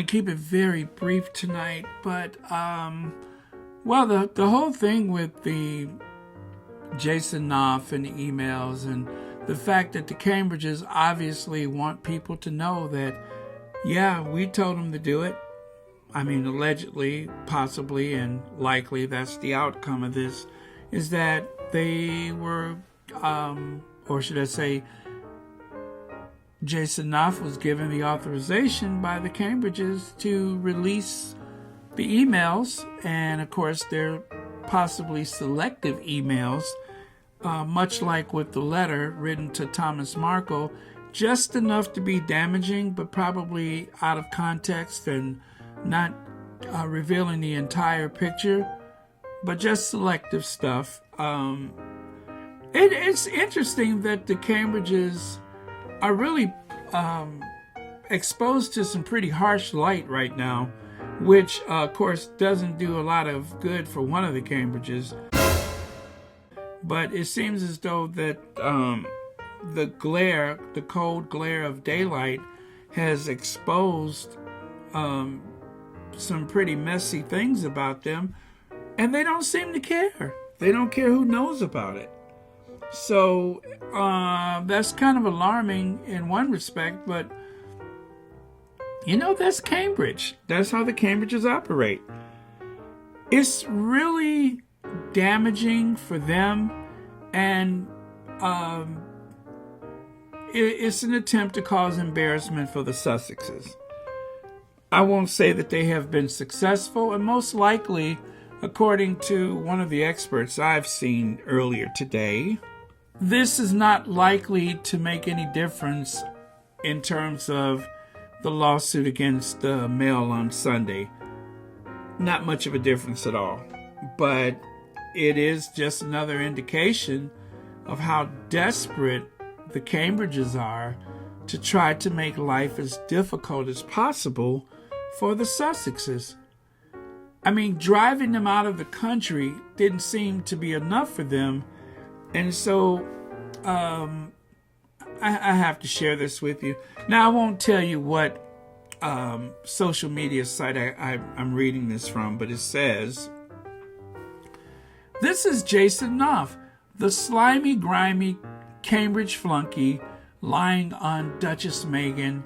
keep it very brief tonight, but well, the whole thing with the Jason Knauf and the emails and the fact that the Cambridges obviously want people to know that, yeah, we told them to do it. I mean, allegedly, possibly, and likely that's the outcome of this, is that they were, or should I say, Jason Knauf was given the authorization by the Cambridges to release the emails, and of course they're possibly selective emails, much like with the letter written to Thomas Markle, just enough to be damaging, but probably out of context and not revealing the entire picture, but just selective stuff. It's interesting that the Cambridges are really exposed to some pretty harsh light right now, which of course doesn't do a lot of good for one of the Cambridges. But it seems as though that the cold glare of daylight has exposed some pretty messy things about them, and they don't seem to care. They don't care who knows about it. So that's kind of alarming in one respect, but that's Cambridge. That's how the Cambridges operate. It's really damaging for them, and it's an attempt to cause embarrassment for the Sussexes. I won't say that they have been successful, and most likely, according to one of the experts I've seen earlier today, this is not likely to make any difference in terms of the lawsuit against the Mail on Sunday. Not much of a difference at all. But it is just another indication of how desperate the Cambridges are to try to make life as difficult as possible for the Sussexes. I mean, driving them out of the country didn't seem to be enough for them. And so I have to share this with you. Now, I won't tell you what social media site I'm reading this from, but it says, "This is Jason Knauf, the slimy, grimy Cambridge flunky lying on Duchess Meghan,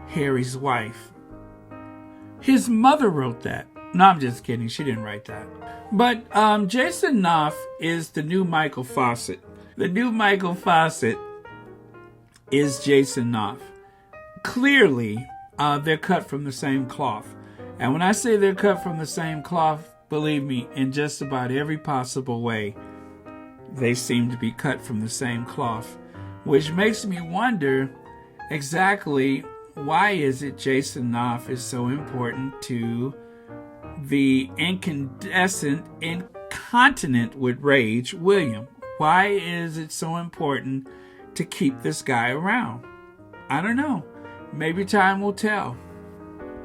Harry's wife." His mother wrote that. No, I'm just kidding. She didn't write that. But Jason Knauf is the new Michael Fawcett. The new Michael Fawcett is Jason Knauf. Clearly, they're cut from the same cloth. And when I say they're cut from the same cloth, believe me, in just about every possible way, they seem to be cut from the same cloth. Which makes me wonder exactly why is it Jason Knauf is so important to the incandescent, incontinent with rage William. Why is it so important to keep this guy around? I don't know. Maybe time will tell.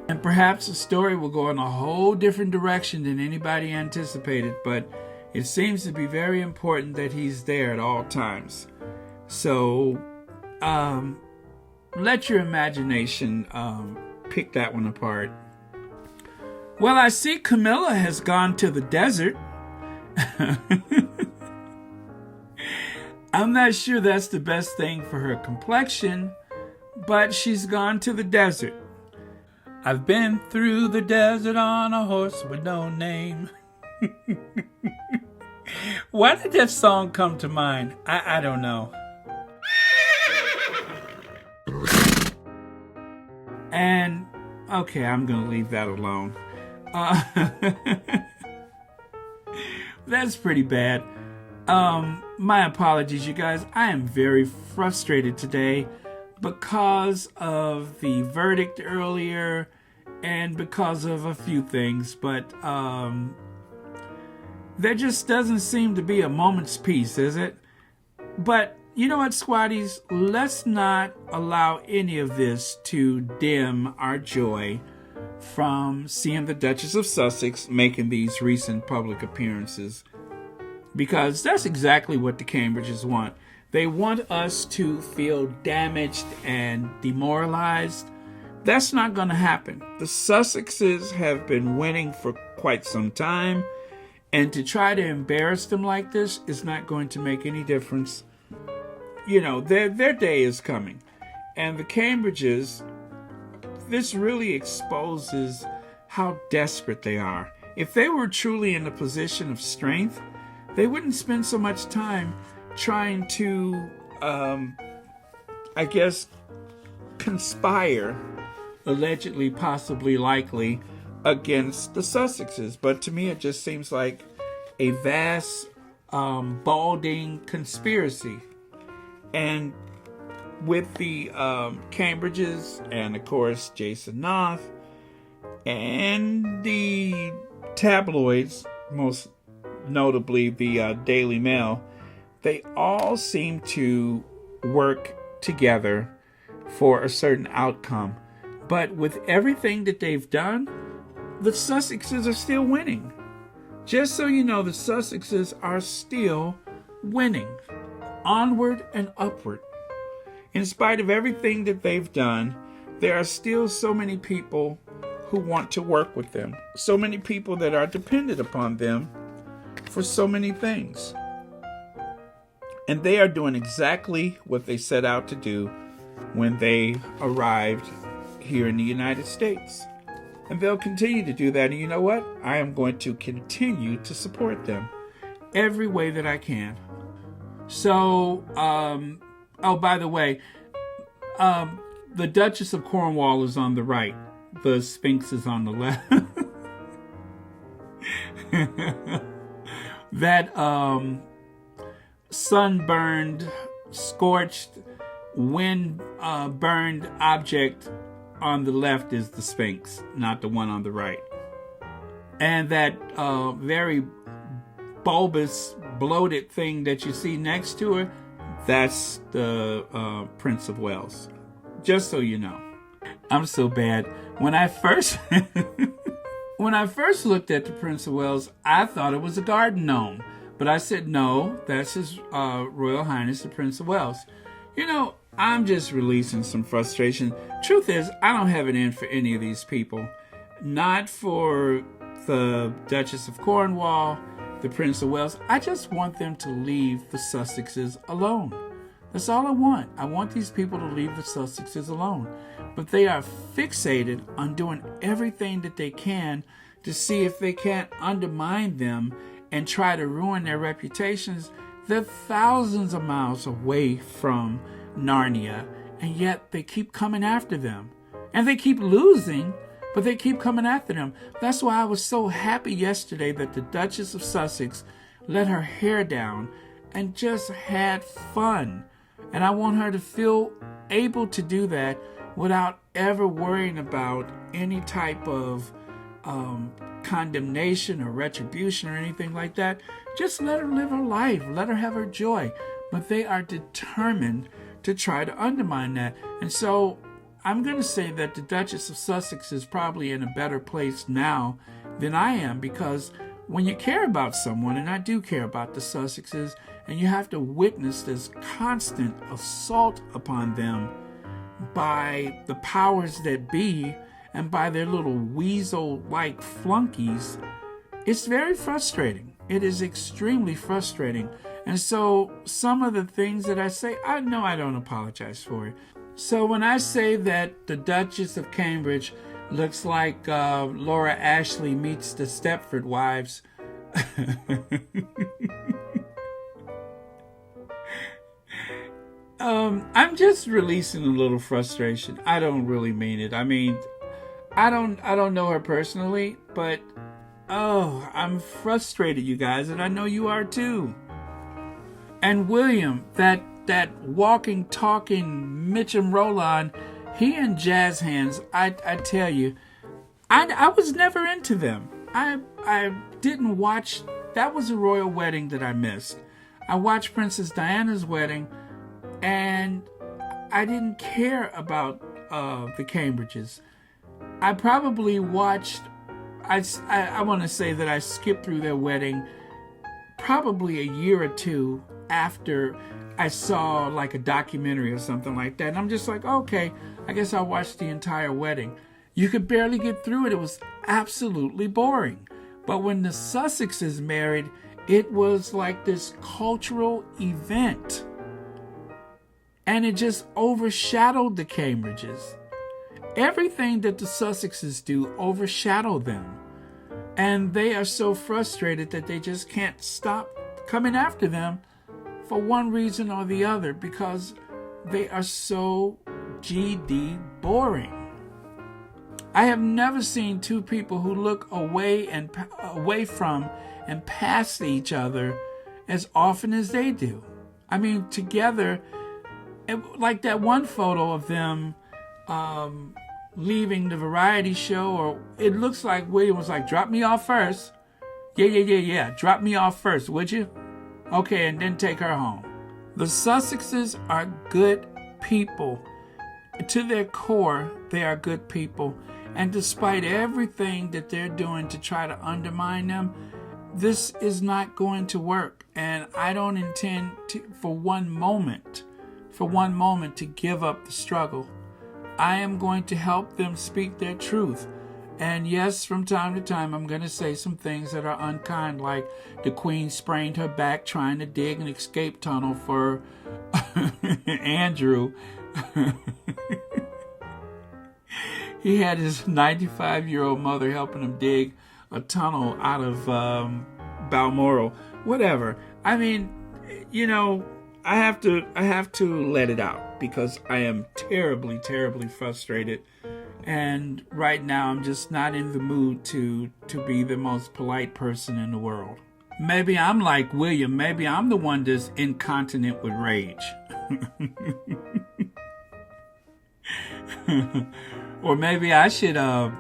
And perhaps the story will go in a whole different direction than anybody anticipated, but it seems to be very important that he's there at all times. So, let your imagination pick that one apart. Well, I see Camilla has gone to the desert. I'm not sure that's the best thing for her complexion, but she's gone to the desert. I've been through the desert on a horse with no name. Why did that song come to mind? I don't know. And, okay, I'm going to leave that alone. That's pretty bad. My apologies, you guys. I am very frustrated today because of the verdict earlier and because of a few things. But there just doesn't seem to be a moment's peace, is it? But you know what, squaddies? Let's not allow any of this to dim our joy from seeing the Duchess of Sussex making these recent public appearances. Because that's exactly what the Cambridges want. They want us to feel damaged and demoralized That's not going to happen. The Sussexes have been winning for quite some time, and to try to embarrass them like this is not going to make any difference. You know, their day is coming. And the Cambridges, this really exposes how desperate they are. If they were truly in a position of strength, they wouldn't spend so much time trying to, conspire, allegedly, possibly, likely, against the Sussexes. But to me, it just seems like a vast, balding conspiracy. And with the Cambridges and, of course, Jason Knauf and the tabloids, most notably the Daily Mail, they all seem to work together for a certain outcome. But with everything that they've done, the Sussexes are still winning. Just so you know, the Sussexes are still winning. Onward and upward. In spite of everything that they've done, there are still so many people who want to work with them. So many people that are dependent upon them for so many things. And they are doing exactly what they set out to do when they arrived here in the United States. And they'll continue to do that. And you know what? I am going to continue to support them every way that I can. So, by the way, the Duchess of Cornwall is on the right. The Sphinx is on the left. That sunburned, scorched, wind-burned object on the left is the Sphinx, not the one on the right. And that very bulbous, bloated thing that you see next to her, that's the Prince of Wales. Just so you know. I'm so bad. When I first looked at the Prince of Wales, I thought it was a garden gnome. But I said, no, that's His Royal Highness, the Prince of Wales. You know, I'm just releasing some frustration. Truth is, I don't have it in for any of these people. Not for the Duchess of Cornwall, the Prince of Wales. I just want them to leave the Sussexes alone. That's all I want. I want these people to leave the Sussexes alone. But they are fixated on doing everything that they can to see if they can't undermine them and try to ruin their reputations. They're thousands of miles away from Narnia, and yet they keep coming after them. And they keep losing, but they keep coming after them. That's why I was so happy yesterday that the Duchess of Sussex let her hair down and just had fun. And I want her to feel able to do that without ever worrying about any type of condemnation or retribution or anything like that. Just let her live her life. Let her have her joy. But they are determined to try to undermine that. And so I'm going to say that the Duchess of Sussex is probably in a better place now than I am, because when you care about someone, and I do care about the Sussexes, and you have to witness this constant assault upon them by the powers that be and by their little weasel-like flunkies, it's very frustrating. It is extremely frustrating. And so some of the things that I say, I know I don't apologize for it. So when I say that the Duchess of Cambridge looks like Laura Ashley meets the Stepford Wives, I'm just releasing a little frustration. I don't really mean it. I mean, I don't know her personally, but I'm frustrated, you guys, and I know you are too. And William, that walking, talking Mitchum Roland, he and Jazz Hands, I tell you, I was never into them. I didn't watch. That was a royal wedding that I missed. I watched Princess Diana's wedding, and I didn't care about the Cambridges. I probably watched, I want to say that I skipped through their wedding probably a year or two after I saw like a documentary or something like that. And I'm just like, okay, I guess I'll watch the entire wedding. You could barely get through it. It was absolutely boring. But when the Sussexes married, it was like this cultural event. And it just overshadowed the Cambridges. Everything that the Sussexes do overshadowed them. And they are so frustrated that they just can't stop coming after them for one reason or the other, because they are so GD boring. I have never seen two people who look away from and past each other as often as they do. I mean, together, like that one photo of them leaving the variety show, or it looks like William was like, drop me off first. Yeah. Drop me off first, would you? Okay, and then take her home. The Sussexes are good people. To their core, they are good people. And despite everything that they're doing to try to undermine them, this is not going to work. And I don't intend to, for one moment, to give up the struggle. I am going to help them speak their truth. And yes, from time to time, I'm going to say some things that are unkind, like the Queen sprained her back trying to dig an escape tunnel for Andrew. He had his 95-year-old mother helping him dig a tunnel out of Balmoral. Whatever. I mean, you know, I have to let it out because I am terribly, terribly frustrated. And right now, I'm just not in the mood to be the most polite person in the world. Maybe I'm like William. Maybe I'm the one that's incontinent with rage. Or maybe I should have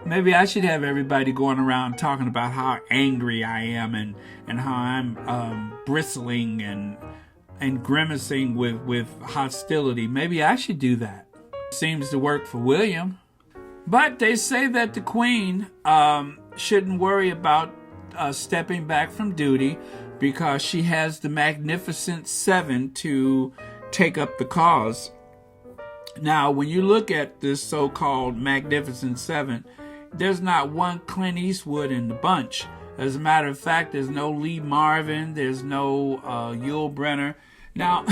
everybody going around talking about how angry I am and how I'm bristling and grimacing with hostility. Maybe I should do that. Seems to work for William. But they say that the Queen shouldn't worry about stepping back from duty because she has the Magnificent Seven to take up the cause. Now, when you look at this so-called Magnificent Seven, there's not one Clint Eastwood in the bunch. As a matter of fact, there's no Lee Marvin, there's no Yul Brynner. Now,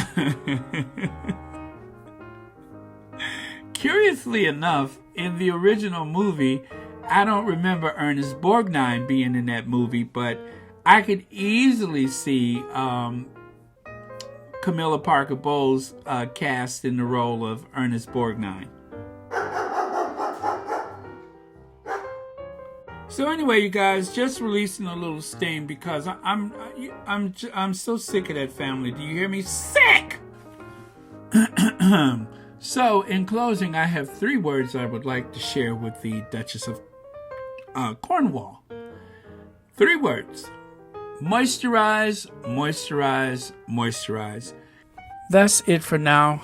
curiously enough, in the original movie, I don't remember Ernest Borgnine being in that movie, but I could easily see Camilla Parker Bowles cast in the role of Ernest Borgnine. So anyway, you guys, just releasing a little steam because I'm so sick of that family. Do you hear me? Sick! So, in closing, I have 3 words I would like to share with the Duchess of Cornwall. 3 words. Moisturize, moisturize, moisturize. That's it for now.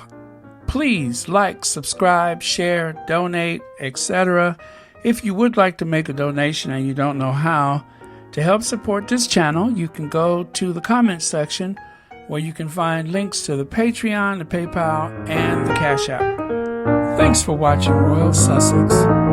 Please like, subscribe, share, donate, etc. If you would like to make a donation and you don't know how, to help support this channel, you can go to the comments section where you can find links to the Patreon, the PayPal, and the Cash App. Thanks for watching Royal Sussex.